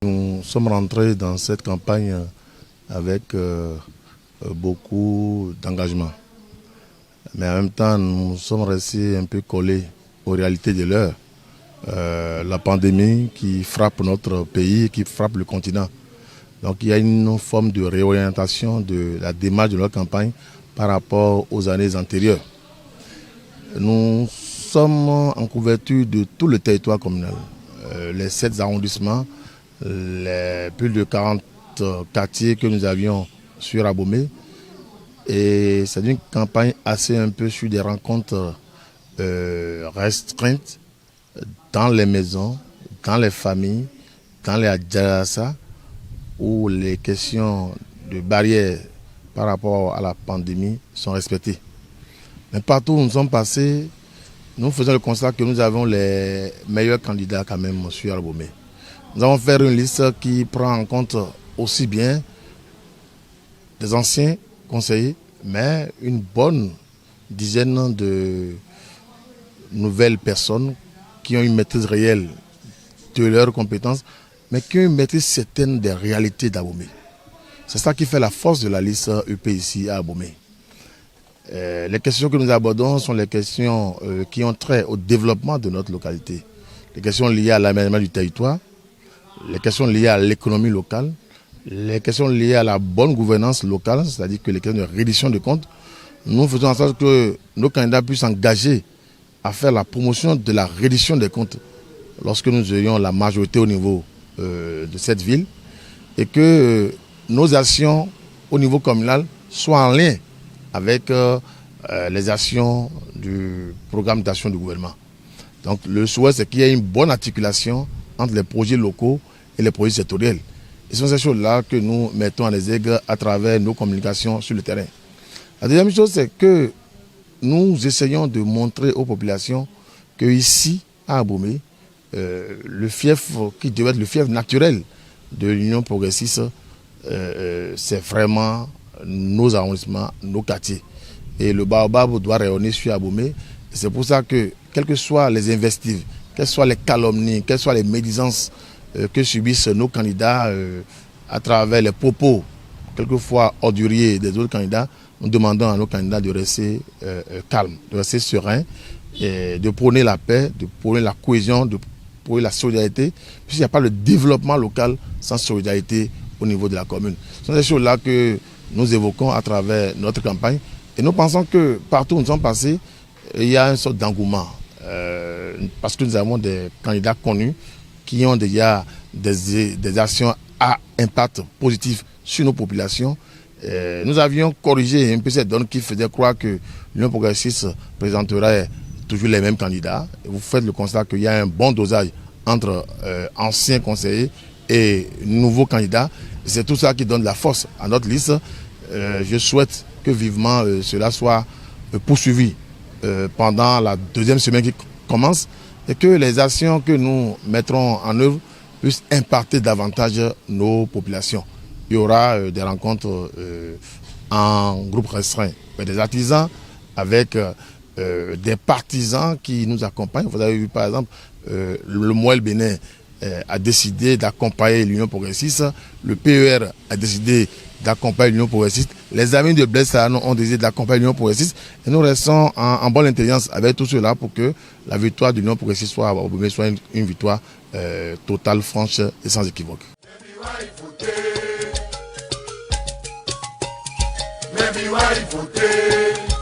Nous sommes rentrés dans cette campagne avec beaucoup d'engagement. Mais en même temps, nous sommes restés un peu collés aux réalités de l'heure. La pandémie qui frappe notre pays, qui frappe le continent. Donc il y a une forme de réorientation de la démarche de notre campagne par rapport aux années antérieures. Nous sommes en couverture de tout le territoire communal, les 7 arrondissements, les plus de 40 quartiers que nous avions sur Abomey. Et c'est une campagne assez un peu sur des rencontres restreintes dans les maisons, dans les familles, dans les adjacents, où les questions de barrières par rapport à la pandémie sont respectées. Mais partout où nous sommes passés, nous faisons le constat que nous avons les meilleurs candidats quand même sur Abomey. Nous avons fait une liste qui prend en compte aussi bien des anciens conseillers, mais une bonne dizaine de nouvelles personnes qui ont une maîtrise réelle de leurs compétences, mais qui ont une maîtrise certaine des réalités d'Abomey. C'est ça qui fait la force de la liste EP ici à Abomey. Les questions que nous abordons sont les questions qui ont trait au développement de notre localité. Les questions liées à l'aménagement du territoire, les questions liées à l'économie locale, les questions liées à la bonne gouvernance locale, c'est-à-dire que les questions de reddition de comptes. Nous faisons en sorte que nos candidats puissent s'engager à faire la promotion de la reddition des comptes lorsque nous ayons la majorité au niveau de cette ville et que nos actions au niveau communal soient en lien avec les actions du programme d'action du gouvernement. Donc le souhait, c'est qu'il y ait une bonne articulation entre les projets locaux et les projets sectoriels. Et ce sont ces choses-là que nous mettons en exergue à travers nos communications sur le terrain. La deuxième chose, c'est que nous essayons de montrer aux populations qu'ici, à Abomey, le fief qui devait être le fief naturel de l'Union progressiste, c'est vraiment nos arrondissements, nos quartiers. Et le baobab doit rayonner sur Abomey. C'est pour ça que, quelles que soient les investives, quelles soient les calomnies, quelles soient les médisances que subissent nos candidats à travers les propos, quelquefois orduriers des autres candidats, nous demandons à nos candidats de rester calmes, de rester sereins, et de prôner la paix, de prôner la cohésion, de prôner la solidarité, puisqu'il n'y a pas de développement local sans solidarité au niveau de la commune. Ce sont des choses-là que nous évoquons à travers notre campagne. Et nous pensons que partout où nous sommes passés, il y a une sorte d'engouement. Parce que nous avons des candidats connus qui ont déjà des actions à impact positif sur nos populations. Nous avions corrigé un peu cette donne qui faisait croire que l'Union progressiste présenterait toujours les mêmes candidats. Et vous faites le constat qu'il y a un bon dosage entre anciens conseillers et nouveaux candidats. C'est tout ça qui donne la force à notre liste. Je souhaite que vivement cela soit poursuivi pendant la deuxième semaine qui commence et que les actions que nous mettrons en œuvre puissent impacter davantage nos populations. Il y aura des rencontres en groupe restreint, des artisans avec des partisans qui nous accompagnent. Vous avez vu par exemple le Moël Bénin a décidé d'accompagner l'Union progressiste, le PER a décidé d'accompagner l'Union progressiste, les amis de Blaise Sahano ont décidé d'accompagner l'Union progressiste et nous restons en bonne intelligence avec tout cela pour que la victoire de l'Union progressiste soit une victoire totale, franche et sans équivoque. Maybe why